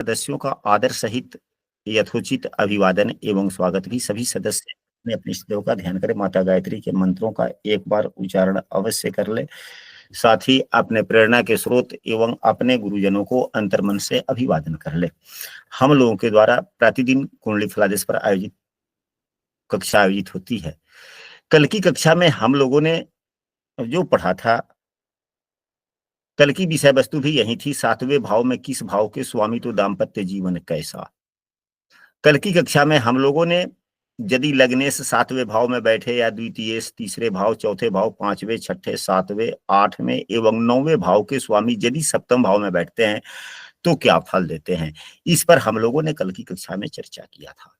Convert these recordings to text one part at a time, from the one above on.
सदस्यों का आदर सहित यथोचित अभिवादन एवं स्वागत भी। सभी सदस्य अपने अपने इष्टदेव का ध्यान करें, माता गायत्री के मंत्रों का एक बार उच्चारण अवश्य कर ले। साथ ही अपने प्रेरणा के स्रोत एवं अपने गुरुजनों को अंतर्मन से अभिवादन कर ले। हम लोगों के द्वारा प्रतिदिन कुंडली फलादेश पर आयोजित कक्षा आयोजित होती है। कल की कक्षा में हम लोगों ने जो पढ़ा था, कल की विषय वस्तु भी यही थी, सातवें भाव में किस भाव के स्वामी तो दाम्पत्य जीवन कैसा। कल की कक्षा में हम लोगों ने यदि लग्नेश सातवें भाव में बैठे या द्वितीय तीसरे भाव, चौथे भाव, पांचवें, छठे, सातवें, आठवें एवं नौवें भाव के स्वामी यदि सप्तम भाव में बैठते हैं तो क्या फल देते हैं, इस पर हम लोगों ने कल की कक्षा में चर्चा किया था।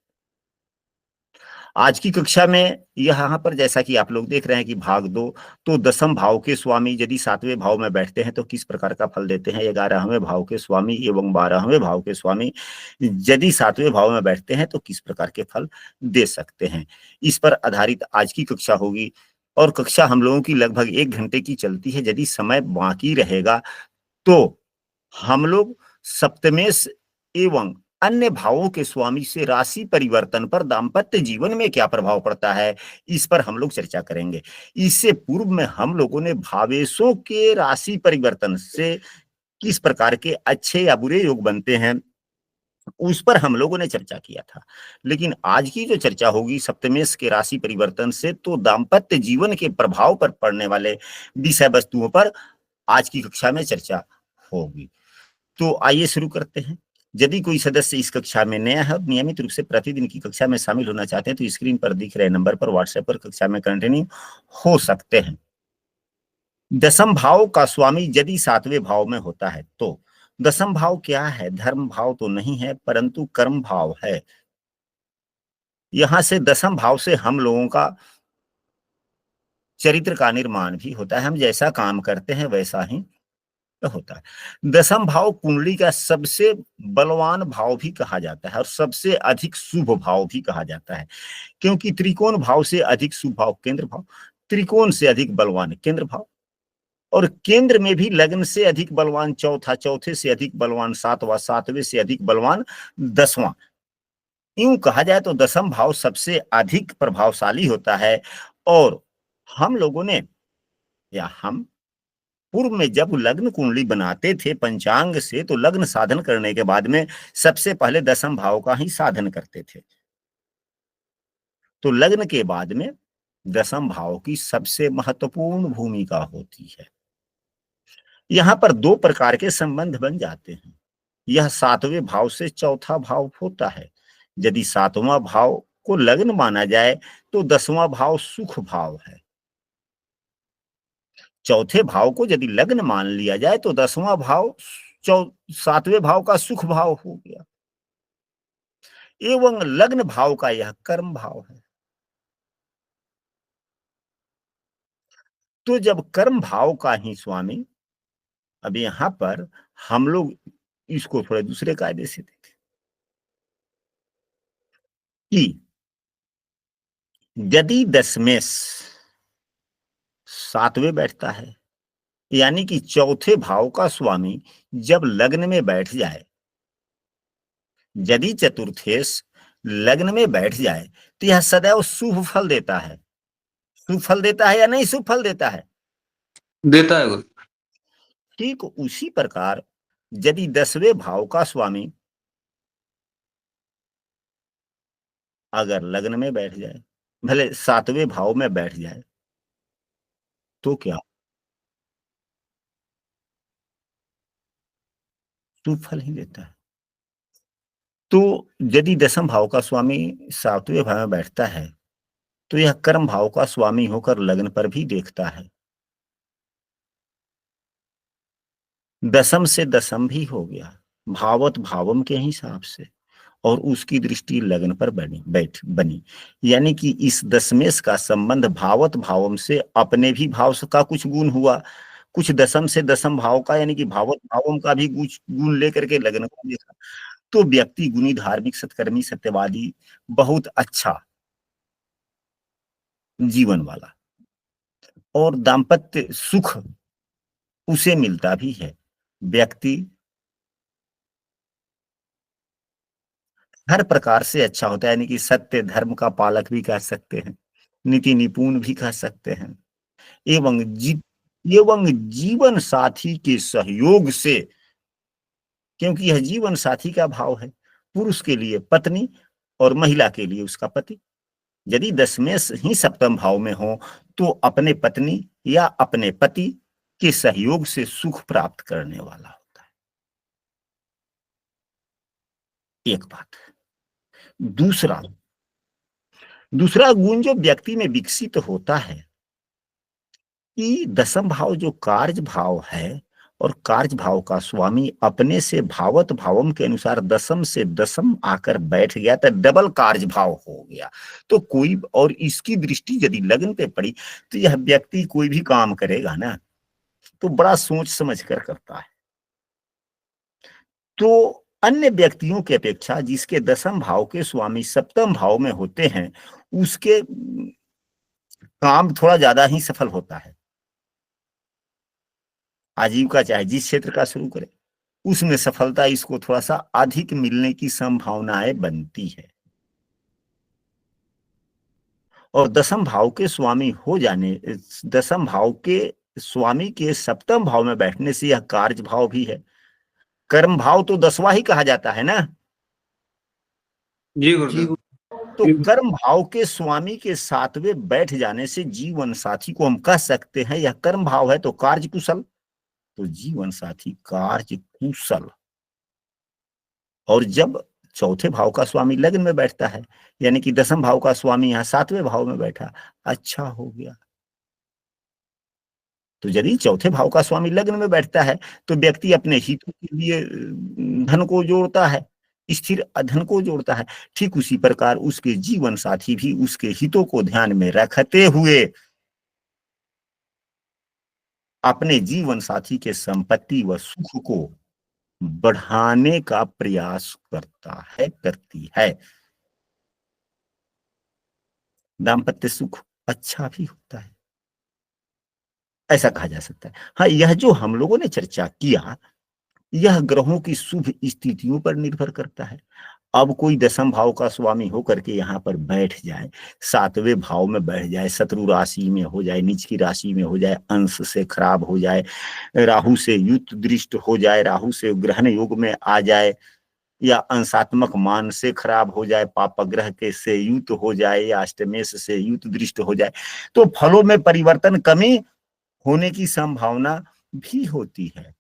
आज की कक्षा में यहाँ पर जैसा कि आप लोग देख रहे हैं कि भाग 2, तो दसम भाव के स्वामी यदि सातवें भाव में बैठते हैं तो किस प्रकार का फल देते हैं, 11वें भाव के स्वामी एवं 12वें भाव के स्वामी यदि सातवें भाव में बैठते हैं तो किस प्रकार के फल दे सकते हैं, इस पर आधारित आज की कक्षा होगी। और कक्षा हम लोगों की लगभग 1 घंटे की चलती है। यदि समय बाकी रहेगा तो हम लोग सप्तमेश एवं अन्य भावों के स्वामी से राशि परिवर्तन पर दाम्पत्य जीवन में क्या प्रभाव पड़ता है, इस पर हम लोग चर्चा करेंगे। इससे पूर्व में हम लोगों ने भावेशों के राशि परिवर्तन से किस प्रकार के अच्छे या बुरे योग बनते हैं, उस पर हम लोगों ने चर्चा किया था। लेकिन आज की जो चर्चा होगी सप्तमेश के राशि परिवर्तन से तो दाम्पत्य जीवन के प्रभाव पर पड़ने वाले विषय वस्तुओं पर आज की कक्षा में चर्चा होगी। तो आइए शुरू करते हैं। यदि कोई सदस्य इस कक्षा में नया है और नियमित रूप से प्रतिदिन की कक्षा में शामिल होना चाहते हैं तो स्क्रीन पर दिख रहे नंबर पर व्हाट्सएप पर कक्षा में कंटिन्यू हो सकते हैं। दसम भाव का स्वामी यदि सातवें भाव में होता है तो दसम भाव क्या है, धर्म भाव तो नहीं है परंतु कर्म भाव है। यहां से दसम भाव से हम लोगों का चरित्र का निर्माण भी होता है। हम जैसा काम करते हैं वैसा ही होता है। दसम भाव कुंडली का सबसे बलवान भाव भी कहा जाता है और सबसे अधिक शुभ भाव भी कहा जाता है, क्योंकि त्रिकोण भाव से अधिक शुभ भाव केंद्र भाव, त्रिकोण से अधिक बलवान केंद्र भाव, और केंद्र में भी लग्न से अधिक बलवान चौथा, चौथे से अधिक बलवान सातवां, सातवें से अधिक बलवान दसवां। यूं कहा जाए तो दसम भाव सबसे अधिक प्रभावशाली होता है। और हम लोगों ने या हम पूर्व में जब लग्न कुंडली बनाते थे पंचांग से तो लग्न साधन करने के बाद में सबसे पहले दसम भाव का ही साधन करते थे। तो लग्न के बाद में दसम भाव की सबसे महत्वपूर्ण भूमिका होती है। यहां पर 2 प्रकार के संबंध बन जाते हैं। यह सातवें भाव से चौथा भाव होता है। यदि सातवां भाव को लग्न माना जाए तो दसवां भाव सुख भाव है। चौथे भाव को यदि लग्न मान लिया जाए तो दसवां भाव सातवें भाव का सुख भाव हो गया एवं लग्न भाव का यह कर्म भाव है। तो जब कर्म भाव का ही स्वामी, अब यहां पर हम लोग इसको थोड़े दूसरे कायदे से देखें कि यदि दशमेश सातवें बैठता है यानी कि चौथे भाव का स्वामी जब लग्न में बैठ जाए, यदि चतुर्थेश लग्न में बैठ जाए तो यह सदैव शुभ फल देता है। शुभ फल देता है या नहीं शुभ फल देता है? देता है गुरु। ठीक उसी प्रकार यदि 10वें भाव का स्वामी अगर लग्न में बैठ जाए, भले 7वें भाव में बैठ जाए, तो क्या शुभ फल ही देता है। तो यदि दसम भाव का स्वामी 7वें भाव में बैठता है तो यह कर्म भाव का स्वामी होकर लग्न पर भी देखता है। दसम से दसम भी हो गया भावत भावम के हिसाब से, और उसकी दृष्टि लग्न पर बनी, यानी कि इस दशमेश का संबंध भावत भावम से अपने भी भाव का कुछ गुण हुआ, कुछ दसम से दसम भाव का यानी कि भावत भावम का भी कुछ गुण लेकर के लग्न को देखा। तो व्यक्ति गुणी, धार्मिक, सत्कर्मी, सत्यवादी, बहुत अच्छा जीवन वाला और दाम्पत्य सुख उसे मिलता भी है। व्यक्ति हर प्रकार से अच्छा होता है, यानी कि सत्य धर्म का पालक भी कह सकते हैं, नीति निपुण भी कह सकते हैं, एवं एवं जीवन साथी के सहयोग से, क्योंकि यह जीवन साथी का भाव है, पुरुष के लिए पत्नी और महिला के लिए उसका पति। यदि दशमेश ही सप्तम भाव में हो तो अपने पत्नी या अपने पति के सहयोग से सुख प्राप्त करने वाला होता है। एक बात। दूसरा दूसरा गुण जो व्यक्ति में विकसित होता है कि दसम भाव जो कार्य भाव है, और कार्य भाव का स्वामी अपने से भावत भावम के अनुसार दसम से दसम आकर बैठ गया तो डबल कार्य भाव हो गया। तो कोई और इसकी दृष्टि यदि लग्न पे पड़ी तो यह व्यक्ति कोई भी काम करेगा ना तो बड़ा सोच समझ कर करता है। तो अन्य व्यक्तियों की अपेक्षा जिसके दसम भाव के स्वामी सप्तम भाव में होते हैं उसके काम थोड़ा ज्यादा ही सफल होता है। आजीविका चाहे जिस क्षेत्र का शुरू करे उसमें सफलता इसको थोड़ा सा अधिक मिलने की संभावनाएं बनती है। और दसम भाव के स्वामी हो जाने, दसम भाव के स्वामी के सप्तम भाव में बैठने से यह कार्य भाव भी है। कर्म भाव तो दसवां ही कहा जाता है ना। जी गुरुदेव। तो कर्म भाव के स्वामी के सातवें बैठ जाने से जीवन साथी को हम कह सकते हैं यह कर्म भाव है तो कार्य कुशल, तो जीवन साथी कार्य कुशल। और जब चौथे भाव का स्वामी लग्न में बैठता है, यानी कि दसम भाव का स्वामी यहां सातवें भाव में बैठा, अच्छा हो गया। तो यदि चौथे भाव का स्वामी लग्न में बैठता है तो व्यक्ति अपने हितों के लिए धन को जोड़ता है, स्थिर धन को जोड़ता है। ठीक उसी प्रकार उसके जीवन साथी भी उसके हितों को ध्यान में रखते हुए अपने जीवन साथी के संपत्ति व सुख को बढ़ाने का प्रयास करता है, करती है। दाम्पत्य सुख अच्छा भी होता है, ऐसा कहा जा सकता है। हाँ, यह जो हम लोगों ने चर्चा किया यह ग्रहों की शुभ स्थितियों पर निर्भर करता है। अब कोई दसम भाव का स्वामी होकर के यहाँ पर बैठ जाए, सातवें भाव में बैठ जाए, शत्रु राशि में हो जाए, नीच की राशि में हो जाए, अंश से खराब हो जाए, राहु से युत दृष्ट हो जाए, राहु से ग्रहण योग में आ जाए, या अंशात्मक मान से खराब हो जाए, पाप ग्रह के से युत हो जाए, या अष्टमेश से युत दृष्ट हो जाए, तो फलों में परिवर्तन कमी होने की संभावना भी होती है।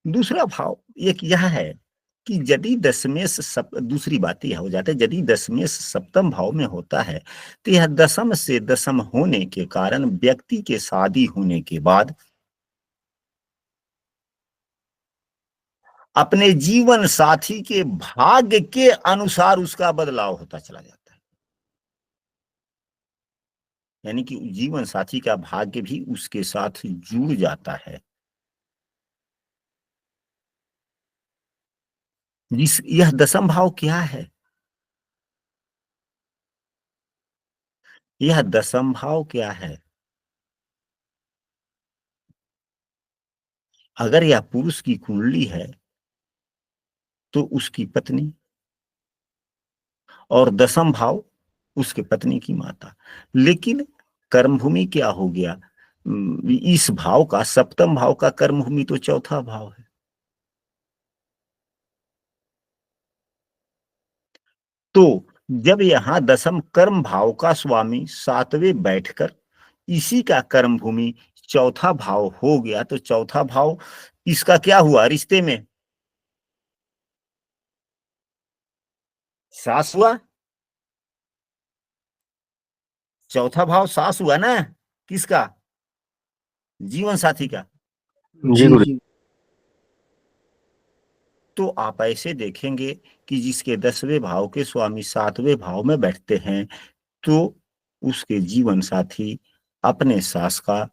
दूसरा भाव एक यह है कि यदि दशमेश दूसरी बात यह हो जाता है यदि दशमेश सप्तम भाव में होता है तो यह दशम से दशम होने के कारण व्यक्ति के शादी होने के बाद अपने जीवन साथी के भाग्य के अनुसार उसका बदलाव होता चला जाता है। यानी कि जीवन साथी का भाग्य भी उसके साथ जुड़ जाता है। जिस यह दशम भाव क्या है? यह दशम भाव क्या है? अगर यह पुरुष की कुंडली है तो उसकी पत्नी, और दसम भाव उसके पत्नी की माता। लेकिन कर्मभूमि क्या हो गया? इस भाव का सप्तम भाव का कर्मभूमि तो चौथा भाव है। तो जब यहां दसम कर्म भाव का स्वामी सातवें बैठकर इसी का कर्म भूमि चौथा भाव हो गया तो चौथा भाव इसका क्या हुआ? रिश्ते में सास हुआ। चौथा भाव सास हुआ ना किसका? जीवन साथी का। जी गुरु। तो आप ऐसे देखेंगे कि जिसके 10वें भाव के स्वामी 7वें भाव में बैठते हैं तो उसके जीवन साथी अपने सास का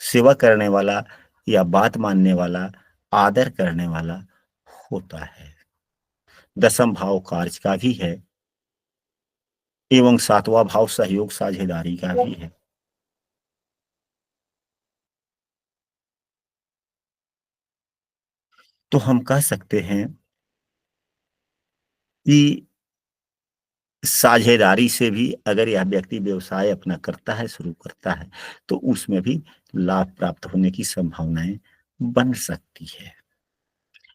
सेवा करने वाला या बात मानने वाला, आदर करने वाला होता है। दसम भाव कार्य का भी है एवं 7वां भाव सहयोग साझेदारी का भी है। तो हम कह सकते हैं कि साझेदारी से भी अगर यह व्यक्ति व्यवसाय अपना करता है, शुरू करता है, तो उसमें भी लाभ प्राप्त होने की संभावनाएं बन सकती है।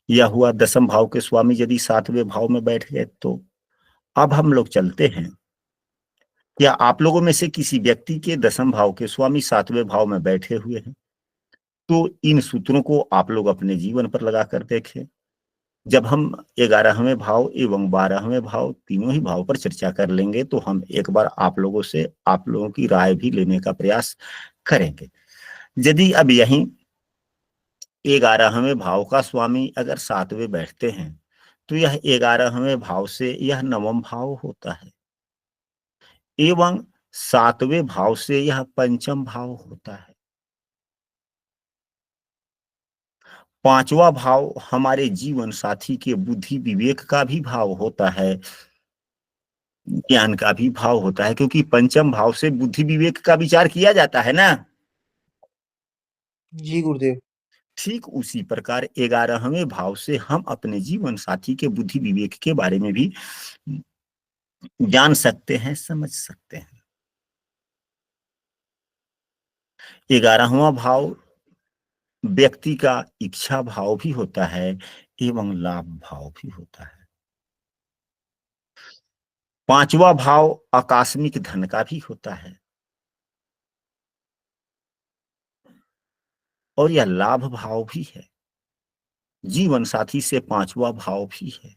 यह हुआ दसम भाव के स्वामी यदि सातवें भाव में बैठ गए तो। अब हम लोग चलते हैं, क्या आप लोगों में से किसी व्यक्ति के दसम भाव के स्वामी सातवें भाव में बैठे हुए हैं? तो इन सूत्रों को आप लोग अपने जीवन पर लगा कर देखें। जब हम 11वें भाव एवं 12वें भाव तीनों ही भाव पर चर्चा कर लेंगे तो हम एक बार आप लोगों से आप लोगों की राय भी लेने का प्रयास करेंगे। यदि अब यहीं 11वें भाव का स्वामी अगर सातवें बैठते हैं तो यह 11वें भाव से यह नवम भाव होता है एवं सातवें भाव से यह पंचम भाव होता है। पांचवा भाव हमारे जीवन साथी के बुद्धि विवेक का भी भाव होता है, ज्ञान का भी भाव होता है, क्योंकि पंचम भाव से बुद्धि विवेक का विचार किया जाता है ना। जी गुरुदेव। ठीक उसी प्रकार 11वें भाव से हम अपने जीवन साथी के बुद्धि विवेक के बारे में भी जान सकते हैं, समझ सकते हैं। 11वां भाव व्यक्ति का इच्छा भाव भी होता है एवं लाभ भाव भी होता है। 5वां भाव आकस्मिक धन का भी होता है और यह लाभ भाव भी है। जीवन साथी से 5वां भाव भी है,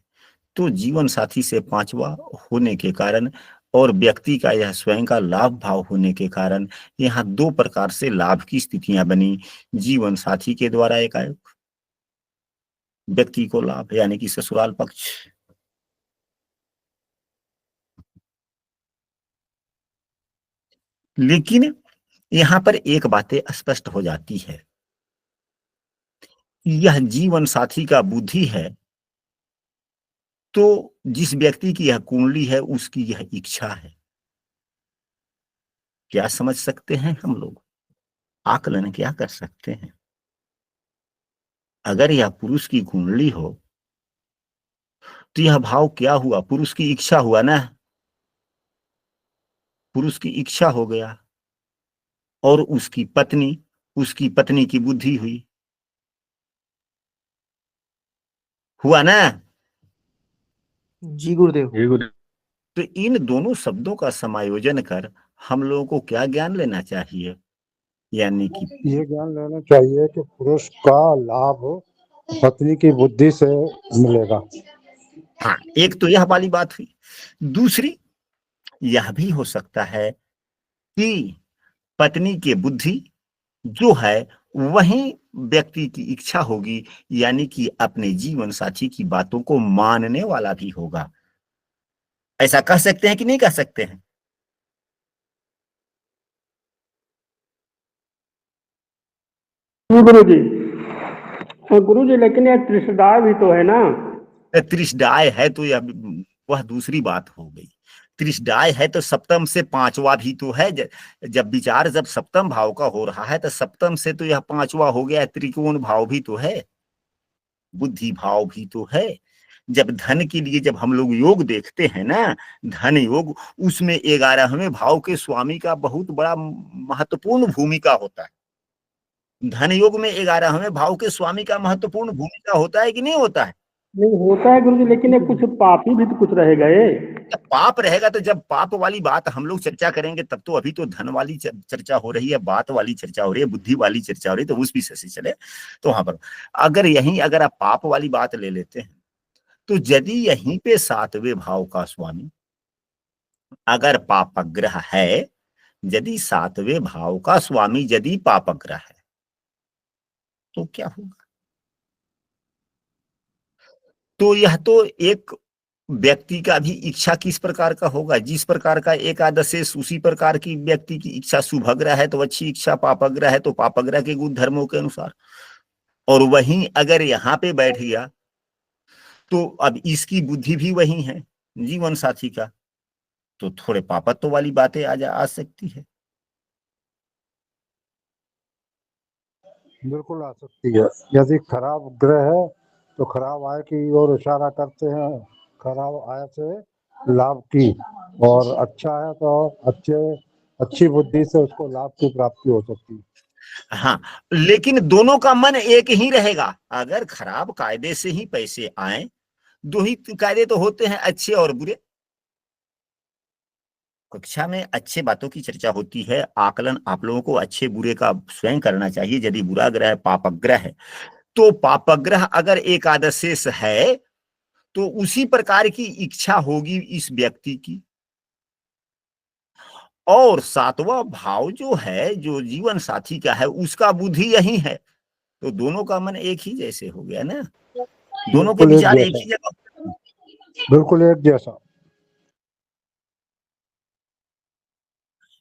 तो जीवन साथी से 5वां होने के कारण और व्यक्ति का यह स्वयं का लाभ भाव होने के कारण यहाँ दो प्रकार से लाभ की स्थितियां बनी। जीवन साथी के द्वारा एकाएक व्यक्ति को लाभ यानी कि ससुराल पक्ष, लेकिन यहां पर एक बातें स्पष्ट हो जाती है, यह जीवन साथी का बुद्धि है तो जिस व्यक्ति की यह कुंडली है उसकी यह इच्छा है। क्या समझ सकते हैं हम लोग, आकलन क्या कर सकते हैं? अगर यह पुरुष की कुंडली हो तो यह भाव क्या हुआ? पुरुष की इच्छा हुआ ना, पुरुष की इच्छा हो गया और उसकी पत्नी की बुद्धि हुई, हुआ ना। जी गुरुदेव। तो इन दोनों शब्दों का समायोजन कर हम लोगों को क्या ज्ञान लेना चाहिए? यानी कि ये ज्ञान लेना चाहिए कि पुरुष का लाभ पत्नी की बुद्धि से मिलेगा। हाँ, एक तो यह वाली बात हुई। दूसरी यह भी हो सकता है कि पत्नी की बुद्धि जो है वही व्यक्ति की इच्छा होगी, यानी कि अपने जीवन साथी की बातों को मानने वाला भी होगा। ऐसा कह सकते हैं कि नहीं कह सकते हैं? गुरु जी, गुरु जी, लेकिन ये त्रिशदाय भी तो है ना। त्रिशदाय है तो यह वह दूसरी बात हो गई। त्रिशदाय है तो सप्तम से 5वां भी तो है। जब विचार जब सप्तम भाव का हो रहा है तो सप्तम से तो यह 5वां हो गया। त्रिकोण भाव भी तो है, बुद्धि भाव भी तो है। जब धन के लिए जब हम लोग योग देखते हैं ना, धन योग, उसमें 11वें भाव के स्वामी का बहुत बड़ा महत्वपूर्ण भूमिका होता है। धन योग में 11वें भाव के स्वामी का महत्वपूर्ण भूमिका होता है कि नहीं होता है? नहीं होता है गुरु जी, लेकिन ये कुछ पापी भी तो कुछ रह गए। जब पाप रहेगा तो जब पाप वाली बात हम लोग चर्चा करेंगे तब तो अभी तो धन वाली चर्चा हो रही है, बात वाली चर्चा हो रही है, बुद्धि वाली चर्चा हो रही है, तो उस विषय से चले। तो वहां पर अगर आप पाप वाली बात ले लेते हैं तो यदि यहीं पे 7वें भाव का स्वामी अगर पापग्रह है, यदि 7वें भाव का स्वामी यदि पापग्रह है तो क्या होगा? तो यह तो एक व्यक्ति का भी इच्छा किस प्रकार का होगा? जिस प्रकार का एकादशेष उसी प्रकार की व्यक्ति की इच्छा। शुभग्रह है तो अच्छी इच्छा, पापग्रह है तो पापग्रह के गुण धर्मों के अनुसार। और वहीं अगर यहाँ पे बैठ गया तो अब इसकी बुद्धि भी वही है जीवन साथी का, तो थोड़े पापत्व वाली बातें आ सकती है। बिल्कुल आ सकती है। यदि खराब ग्रह है तो खराब आय की ओर इशारा करते हैं, खराब आय से लाभ की, और अच्छा है तो अच्छी बुद्धि से उसको लाभ की प्राप्ति हो सकती है। हाँ, लेकिन दोनों का मन एक ही रहेगा। अगर खराब कायदे से ही पैसे आए, दो ही कायदे तो होते हैं, अच्छे और बुरे। कक्षा में अच्छे बातों की चर्चा होती है, आकलन आप लोगों को अच्छे बुरे का स्वयं करना चाहिए। यदि बुरा ग्रह पापग्रह है, तो पापग्रह अगर एकादशेष है तो उसी प्रकार की इच्छा होगी इस व्यक्ति की। और सातवां भाव जो है, जो जीवन साथी का है, उसका बुद्धि यही है, तो दोनों का मन एक ही जैसे हो गया ना, दोनों के बिल्कुल एक विचार एक जैसा, ही जगह। बिल्कुल एक जैसा।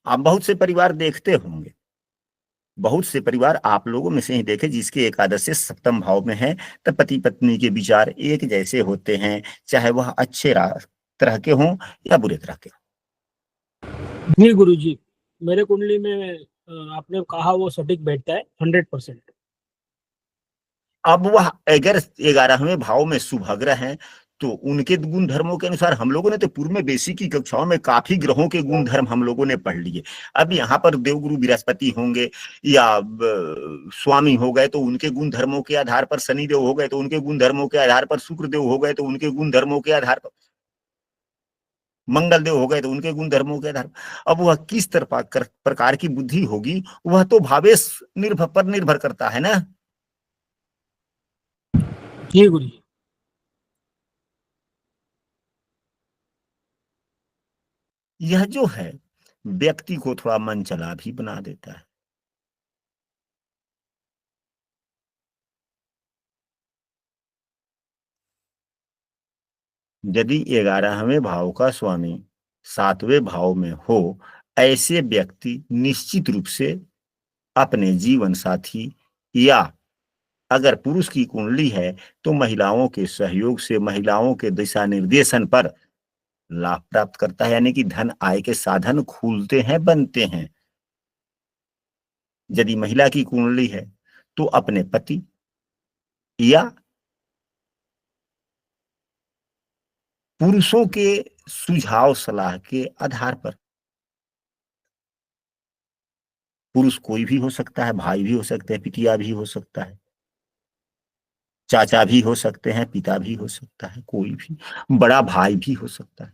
आप बहुत से परिवार देखते होंगे, बहुत से परिवार आप लोगों में से ही देखे जिसके एकादश से सप्तम भाव में है, तब पति पत्नी के विचार एक जैसे होते हैं, चाहे वह अच्छे तरह के हों या बुरे तरह के हों। जी गुरुजी, मेरे कुंडली में आपने कहा वो सटीक बैठता है 100%। अब वह अगर 11वें भाव में शुभ ग्रह है, तो उनके गुण धर्मों के अनुसार हम लोगों ने तो पूर्व में बेसिक की कक्षाओं में काफी ग्रहों के गुण धर्म हम लोगों ने पढ़ लिए। अब यहाँ पर देवगुरु बृहस्पति होंगे या स्वामी हो गए तो उनके गुण धर्मों के आधार पर, शनि देव हो गए तो उनके गुण धर्मों के आधार पर, शुक्र देव हो गए तो उनके गुण धर्मों के आधार पर, मंगल देव हो गए तो उनके गुण धर्मों के आधार पर। अब वह किस तरह प्रकार की बुद्धि होगी, वह तो भावेश निर्भर करता है ना। जी गुरुजी। यह जो है व्यक्ति को थोड़ा मन चला भी बना देता है। यदि 11वें भाव का स्वामी 7वें भाव में हो, ऐसे व्यक्ति निश्चित रूप से अपने जीवन साथी, या अगर पुरुष की कुंडली है तो महिलाओं के सहयोग से, महिलाओं के दिशा निर्देशन पर लाभ प्राप्त करता है, यानी कि धन आय के साधन खुलते हैं, बनते हैं। यदि महिला की कुंडली है तो अपने पति या पुरुषों के सुझाव सलाह के आधार पर, पुरुष कोई भी हो सकता है, भाई भी हो सकते हैं, पितिया भी हो सकता है, चाचा भी हो सकते हैं, पिता भी हो सकता है, कोई भी, बड़ा भाई भी हो सकता है,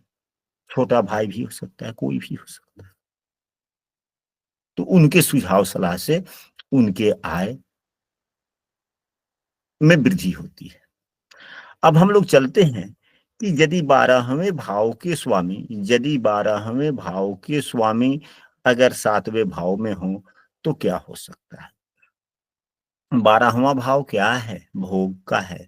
छोटा भाई भी हो सकता है, कोई भी हो सकता है। तो उनके सुझाव सलाह से उनके आय में वृद्धि होती है। अब हम लोग चलते हैं कि यदि 12वें भाव के स्वामी, यदि 12वें भाव के स्वामी अगर 7वें भाव में हो तो क्या हो सकता है। 12वां भाव क्या है? भोग का है।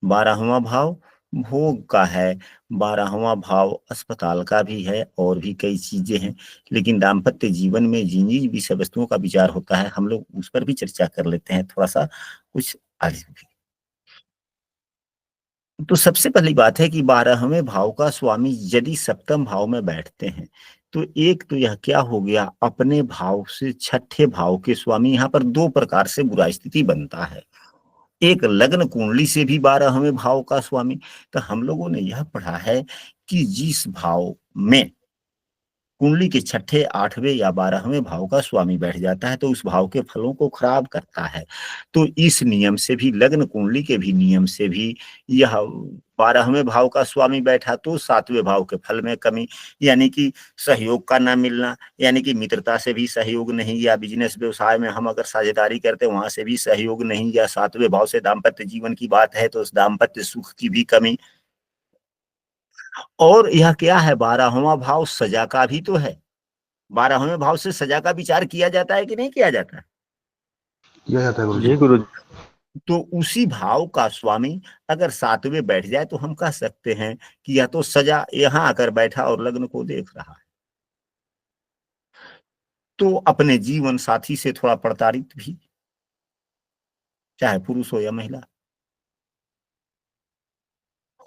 12वां भाव भोग का है। 12वां भाव अस्पताल का भी है, और भी कई चीजें हैं, लेकिन दाम्पत्य जीवन में जिन जिन विषय वस्तुओं का विचार होता है हम लोग उस पर भी चर्चा कर लेते हैं थोड़ा सा कुछ आगे भी। तो सबसे पहली बात है कि 12वें भाव का स्वामी यदि सप्तम भाव में बैठते हैं तो एक तो यह क्या हो गया, अपने भाव से छठे भाव के स्वामी। यहाँ पर दो प्रकार से बुरा स्थिति बनता है। एक लग्न कुंडली से भी 12वें भाव का स्वामी। तो हम लोगों ने यह पढ़ा है कि जिस भाव में कुंडली के छठे, 8वें या 12वें भाव का स्वामी बैठ जाता है तो उस भाव के फलों को खराब करता है। तो इस नियम से भी, लग्न कुंडली के भी नियम से भी, यह 12वें भाव का स्वामी बैठा तो 7वें भाव के फल में कमी, यानी कि सहयोग का ना मिलना, यानी कि मित्रता से भी सहयोग नहीं, या बिजनेस व्यवसाय में हम अगर साझेदारी करते हैं वहां से भी सहयोग नहीं, या 7वें भाव से दाम्पत्य जीवन की बात है तो उस दाम्पत्य सुख की भी कमी। और यह क्या है, 12वां भाव सजा का भी तो है। 12वें भाव से सजा का विचार किया जाता है कि नहीं किया जाता है? किया जाता है जी गुरुजी। गुरुजी। तो उसी भाव का स्वामी अगर 7वें बैठ जाए तो हम कह सकते हैं कि यह तो सजा यहां आकर बैठा और लग्न को देख रहा है। तो अपने जीवन साथी से थोड़ा प्रताड़ित भी, चाहे पुरुष हो या महिला,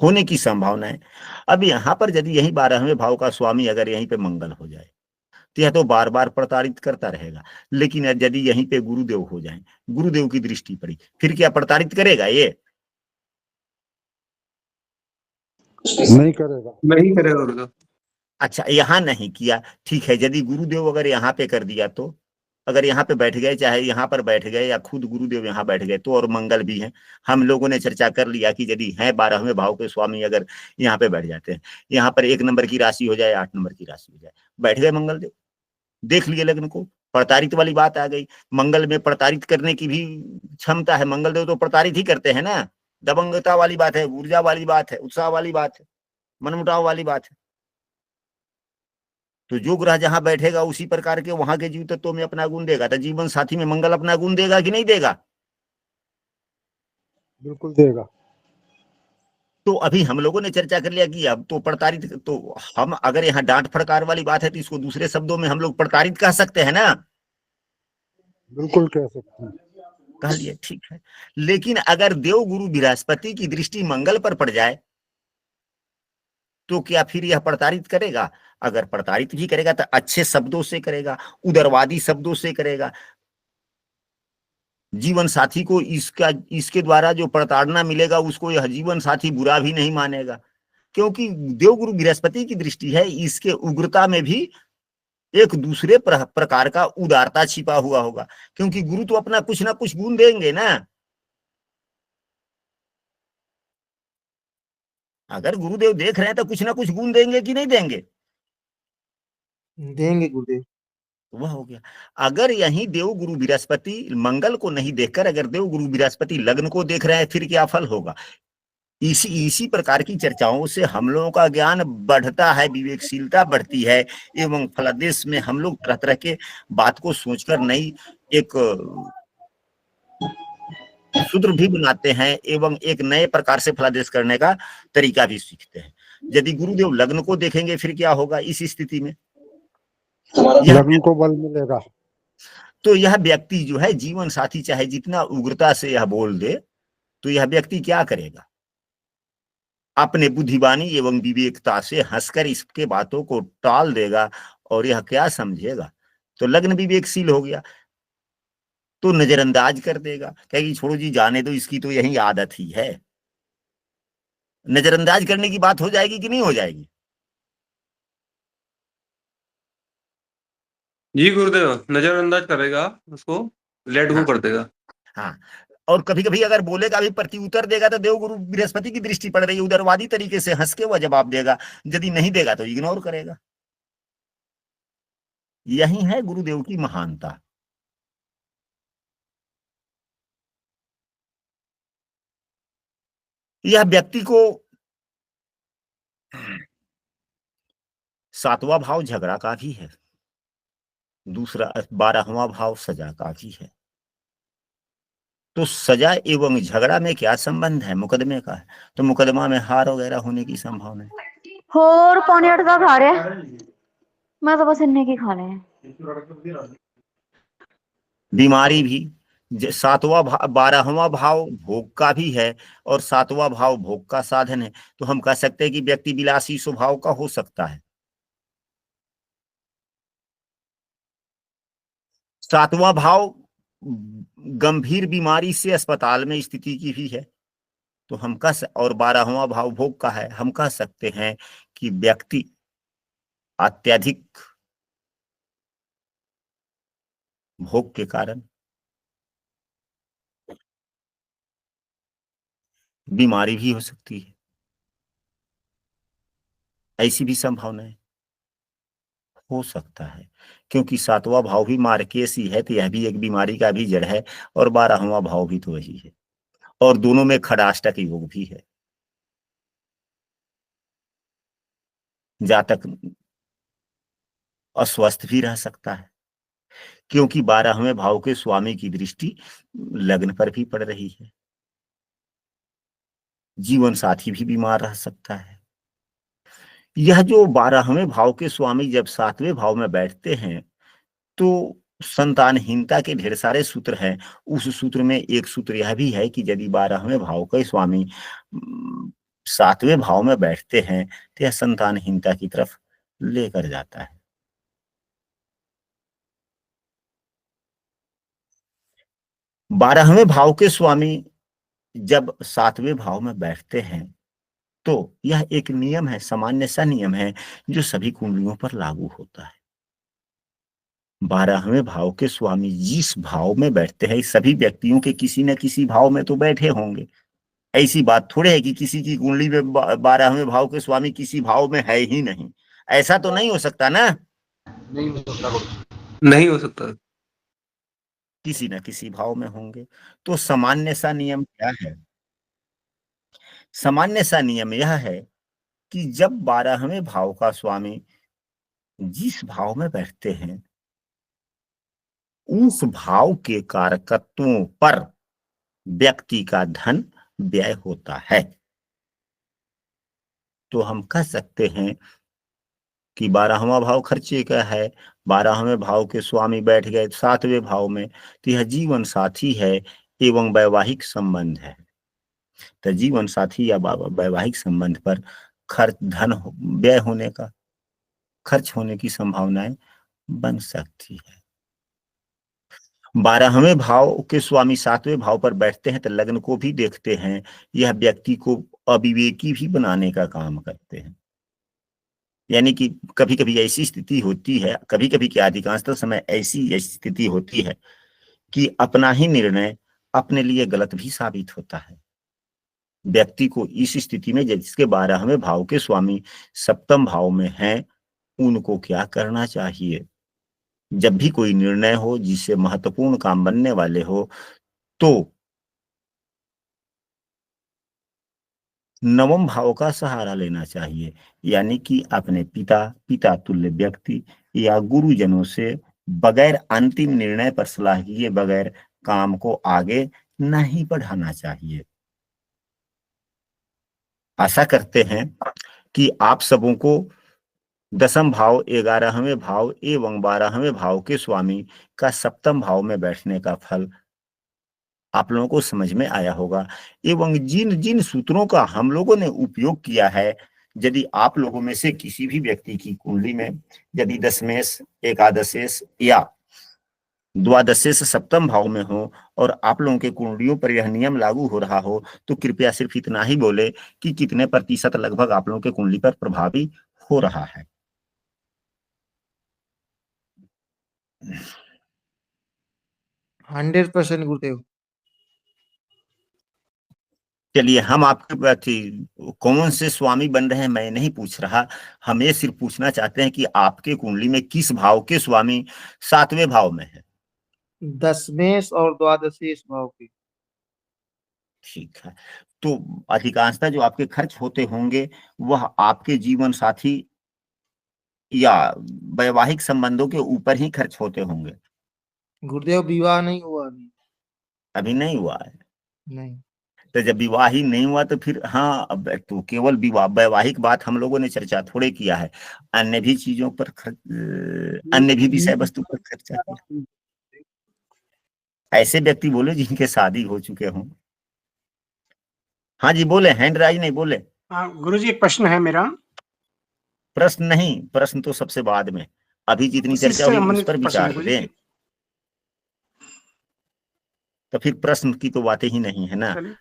होने की संभावना है। अब यहां पर यदि यही 12वें भाव का स्वामी अगर यहीं पे मंगल हो जाए तो यह तो बार बार प्रताड़ित करता रहेगा। लेकिन यदि यहीं पे गुरुदेव हो जाए, गुरुदेव की दृष्टि पड़ी, फिर क्या प्रताड़ित करेगा ये? नहीं करेगा। नहीं करेगा गुरुदेव। अच्छा, यहाँ नहीं किया, ठीक है। यदि गुरुदेव अगर यहाँ पे कर दिया तो, अगर यहाँ पे बैठ गए, चाहे यहाँ पर बैठ गए या खुद गुरुदेव यहाँ बैठ गए तो, और मंगल भी है। हम लोगों ने चर्चा कर लिया कि यदि हैं 12वें भाव के स्वामी अगर यहाँ पे बैठ जाते हैं, यहाँ पर 1 नंबर की राशि हो जाए, 8 नंबर की राशि हो जाए, बैठ गए मंगल देव, देख लिए लग्न को, प्रताड़ित वाली बात आ गई। मंगल में प्रताड़ित करने की भी क्षमता है, मंगल देव तो प्रताड़ित ही करते हैं ना। दबंगता वाली बात है, ऊर्जा वाली बात है, उत्साह वाली बात है, मनमुटाव वाली बात है। तो जो ग्रह जहां बैठेगा उसी प्रकार के वहां के जीव तत्वों में अपना गुण देगा। तो जीवन साथी में मंगल अपना गुण देगा कि नहीं देगा? बिल्कुल देगा। तो अभी हम लोगों ने चर्चा कर लिया कि अब तो प्रताड़ित, तो हम अगर यहाँ डांट फड़कार वाली बात है तो इसको दूसरे शब्दों में हम लोग प्रताड़ित कह सकते हैं ना। बिल्कुल कह सकते हैं। कह लिए, ठीक है। लेकिन अगर देव गुरु बृहस्पति की दृष्टि मंगल पर पड़ जाए तो क्या फिर यह प्रताड़ित करेगा? अगर प्रताड़ित भी करेगा तो अच्छे शब्दों से करेगा, उदारवादी शब्दों से करेगा। जीवन साथी को इसके द्वारा जो प्रताड़ना मिलेगा उसको यह जीवन साथी बुरा भी नहीं मानेगा, क्योंकि देवगुरु बृहस्पति की दृष्टि है। इसके उग्रता में भी एक दूसरे प्रकार का उदारता छिपा हुआ होगा, क्योंकि गुरु तो अपना कुछ ना कुछ गुण देंगे ना। अगर गुरुदेव देख रहे हैं तो कुछ ना कुछ गुण देंगे कि नहीं देंगे? देंगे गुरुदेव। वह हो गया। अगर यही देव गुरु बृहस्पति मंगल को नहीं देखकर अगर देव गुरु बृहस्पति लग्न को देख रहे हैं, फिर क्या फल होगा? इसी प्रकार की चर्चाओं से हम लोगों का ज्ञान बढ़ता है, विवेकशीलता बढ़ती है, एवं फलादेश में हम लोग तरह तरह के बात को सोचकर नई एक सूत्र भी बनाते हैं एवं एक नए प्रकार से फलादेश करने का तरीका भी सीखते हैं। यदि गुरुदेव लग्न को देखेंगे फिर क्या होगा इस स्थिति में? लग्न को बल मिलेगा। तो यह व्यक्ति जो है, जीवन साथी चाहे जितना उग्रता से यह बोल दे, तो यह व्यक्ति क्या करेगा? अपने बुद्धिवानी एवं विवेकता से हंसकर इसके बातों को टाल देगा, और यह क्या समझेगा? तो लग्न विवेकशील हो गया तो नजरअंदाज कर देगा, कहेगी छोड़ो जी, जाने दो, इसकी तो यही आदत ही है। नजरअंदाज करने की बात हो जाएगी कि नहीं हो जाएगी? जी गुरुदेव, नजरअंदाज करेगा उसको, लेट गो कर देगा। हाँ, और कभी कभी अगर बोलेगा भी, प्रति उत्तर देगा तो देवगुरु बृहस्पति की दृष्टि पड़ रही है, उदारवादी तरीके से हंस के वह जवाब देगा। यदि नहीं देगा तो इग्नोर करेगा। यही है गुरुदेव की महानता। यह व्यक्ति को 7वां भाव झगड़ा का भी है, दूसरा 12वां भाव सजा का भी है। तो सजा एवं झगड़ा में क्या संबंध है? मुकदमे का है, तो मुकदमा में हार वगैरह होने की संभावना है। और 7:45 का खा रहे हैं, मैं तो बस इन्ने की खा रहे हैं। बीमारी भी 12वां भाव भोग का भी है, और 7वां भाव भोग का साधन है। तो हम कह सकते हैं कि व्यक्ति विलासी स्वभाव का हो सकता है। 7वां भाव गंभीर बीमारी से अस्पताल में स्थिति की भी है। तो हम और 12वां भाव भोग का है, हम कह सकते हैं कि व्यक्ति अत्यधिक भोग के कारण बीमारी भी हो सकती है। ऐसी भी संभावनाएं हो सकता है, क्योंकि 7वां भाव भी मार्केसी है, तो यह भी एक बीमारी का भी जड़ है, और 12वां भाव भी तो वही है, और दोनों में खडाष्टक योग भी है। जातक अस्वस्थ भी रह सकता है, क्योंकि 12वें भाव के स्वामी की दृष्टि लग्न पर भी पड़ रही है। जीवन साथी भी बीमार रह सकता है। यह जो 12वें भाव के स्वामी जब 7वें भाव में बैठते हैं तो संतानहीनता के ढेर सारे सूत्र हैं। उस सूत्र में एक सूत्र यह भी है कि यदि 12वें भाव के स्वामी 7वें भाव में बैठते हैं तो यह संतानहीनता की तरफ लेकर जाता है। 12वें भाव के स्वामी जब 7वें भाव में बैठते हैं तो यह एक नियम है, सामान्य सा नियम है जो सभी कुंडलियों पर लागू होता है। 12वें भाव के स्वामी जिस भाव में बैठते हैं, सभी व्यक्तियों के किसी न किसी भाव में तो बैठे होंगे। ऐसी बात थोड़े है कि किसी की कुंडली में 12वें भाव के स्वामी किसी भाव में है ही नहीं, ऐसा तो नहीं हो सकता ना। नहीं हो सकता गुरुजी। नहीं हो सकता। किसी न किसी भाव में होंगे। तो सामान्य सा नियम क्या है? सामान्य सा नियम यह है कि जब 12वें भाव का स्वामी जिस भाव में बैठते हैं, उस भाव के कारकत्वों पर व्यक्ति का धन व्यय होता है। तो हम कह सकते हैं कि 12वां भाव खर्चे का है, 12वें भाव के स्वामी बैठ गए 7वें भाव में, तो यह जीवन साथी है एवं वैवाहिक संबंध है। तो जीवन साथी या वैवाहिक संबंध पर खर्च धन व्यय होने का, खर्च होने की संभावनाएं बन सकती है। 12वें भाव के स्वामी 7वें भाव पर बैठते हैं तो लग्न को भी देखते हैं, यह व्यक्ति को अविवेकी भी बनाने का काम करते हैं। यानी कि कभी कभी ऐसी स्थिति होती है, कभी कभी क्या अधिकांशतः समय ऐसी स्थिति होती है कि अपना ही निर्णय अपने लिए गलत भी साबित होता है। व्यक्ति को इस स्थिति में, जिसके 12वें भाव के स्वामी सप्तम भाव में हैं, उनको क्या करना चाहिए? जब भी कोई निर्णय हो जिससे महत्वपूर्ण काम बनने वाले हो, तो नवम भाव का सहारा लेना चाहिए। यानी कि अपने पिता तुल्य व्यक्ति या गुरुजनों से बगैर अंतिम निर्णय पर सलाह किए बगैर काम को आगे नहीं बढ़ाना चाहिए। आशा करते हैं कि आप सबों को दसम भाव, 11वें भाव एवं 12वें भाव के स्वामी का सप्तम भाव में बैठने का फल आप लोगों को समझ में आया होगा। एवं जिन जिन सूत्रों का हम लोगों ने उपयोग किया है, यदि आप लोगों में से किसी भी व्यक्ति की कुंडली में यदि दशमेश, एकादशेश या द्वादशेश सप्तम भाव में हो और आप लोगों के कुंडलियों पर यह नियम लागू हो रहा हो, तो कृपया सिर्फ इतना ही बोले कि कितने प्रतिशत लगभग आप लोगों के कुंडली पर प्रभावी हो रहा है। हंड्रेड % गुरुदेव। चलिए, हम आपके कौन से स्वामी बन रहे हैं मैं नहीं पूछ रहा, हम ये सिर्फ पूछना चाहते हैं कि आपके कुंडली में किस भाव के स्वामी 7वें भाव में है। दशमेश और द्वादशेश भाव की। ठीक है, तो अधिकांशतः जो आपके खर्च होते होंगे वह आपके जीवन साथी या वैवाहिक संबंधों के ऊपर ही खर्च होते होंगे। गुरुदेव विवाह नहीं हुआ अभी। अभी नहीं हुआ है? नहीं। तो जब विवाह ही नहीं हुआ तो फिर हाँ, अब तो केवल विवाह वैवाहिक बात हम लोगों ने चर्चा थोड़े किया है, अन्य भी चीजों पर अन्य भी विषय वस्तु पर चर्चा किया। ऐसे व्यक्ति बोले जिनके शादी हो चुके हों। हाँ जी बोले, हैंड राइज नहीं बोले। गुरुजी एक प्रश्न है मेरा। प्रश्न नहीं, प्रश्न तो सबसे बाद में, अभी जितनी उसी चर्चा से हुई उस संबंधित पर प्रश्न है विचार गुरुजी। दें। तो फिर प्रश्न की तो बातें ही नहीं है ना। चलिए।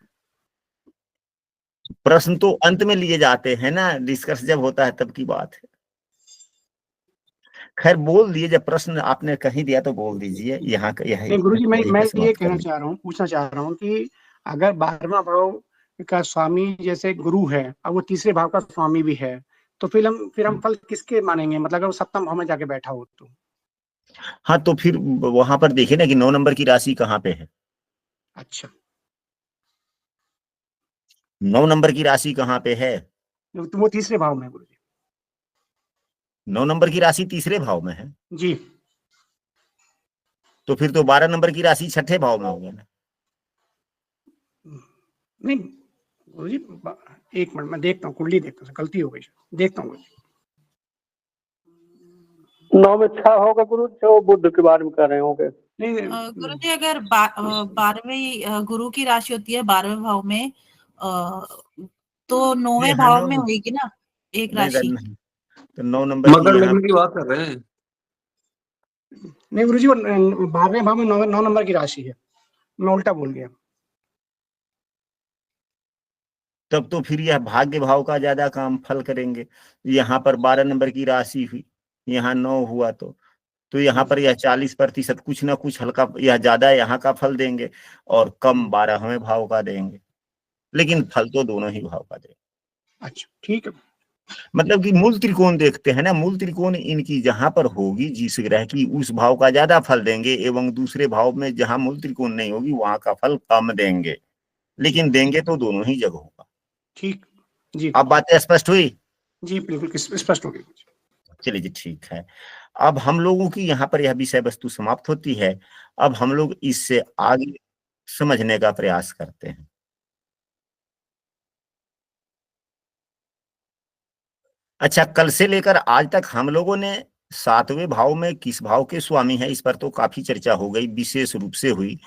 प्रश्न तो अंत में लिए जाते हैं ना, डिस्कस जब होता है तब की बात है। खैर बोल दिए, जब प्रश्न आपने कहीं दिया तो बोल दीजिए। यहाँ नहीं गुरुजी, मैं ये समाप्त कहना करें। चाह रहा हूँ, पूछना चाह रहा हूँ कि अगर 12वां भाव का स्वामी जैसे गुरु है और वो तीसरे भाव का स्वामी भी है, तो फिर हम फल किसके मानेंगे? मतलब अगर वो सप्तम भाव में जाके बैठा हो तो। हाँ, तो फिर वहां पर देखिए ना कि 9 नंबर की राशि कहाँ पे है। अच्छा, 9 नंबर की राशि कहाँ पे है? तो वो तीसरे भाव में है गुरुजी। 9 नंबर की राशि तीसरे भाव में है, जी। तो फिर तो 12 नंबर की राशि छठे भाव में होगा ना। नहीं गुरुजी, एक मिनट मैं देखता हूँ, कुंडली देखता हूँ, गलती हो गई, देखता हूँ गुरुजी। 9 में 6 होगा गुरु, जो बुद्ध के बारे में कर रहे होंगे। नहीं गुरु जी, अगर 12वीं गुरु की राशि होती है 12वें भाव में, तो 9वें भाव में होगी ना एक राशि। नहीं, तो 9 नंबर की मकर यहाँ लग्न की बात कर रहे हैं। नहीं गुरुजी, वो 12वें भाव में 9 नंबर की राशि है, मैं उल्टा बोल गया। तब तो फिर यह भाग्य भाव का ज्यादा काम फल करेंगे। यहाँ पर 12 नंबर की राशि हुई, यहाँ 9 हुआ, तो यहाँ पर यह 40% कुछ ना कुछ हल्का यह ज्यादा यहाँ का फल देंगे और कम 12वें भाव का देंगे, लेकिन फल तो दोनों ही भाव का देंगे। अच्छा ठीक है। मतलब कि मूल त्रिकोण देखते हैं ना, मूल त्रिकोण इनकी जहां पर होगी जिस ग्रह की, उस भाव का ज्यादा फल देंगे, एवं दूसरे भाव में जहां मूल त्रिकोण नहीं होगी वहां का फल कम देंगे, लेकिन देंगे तो दोनों ही जगह होगा। ठीक जी। अब बातें स्पष्ट हुई? जी बिल्कुल स्पष्ट हो गई। चलिए जी ठीक है। अब हम लोगों की यहाँ पर यह विषय वस्तु समाप्त होती है। अब हम लोग इससे आगे समझने का प्रयास करते हैं। अच्छा, कल से लेकर आज तक हम लोगों ने 7वें भाव में किस भाव के स्वामी है इस पर तो काफी चर्चा हो गई, विशेष रूप से हुई।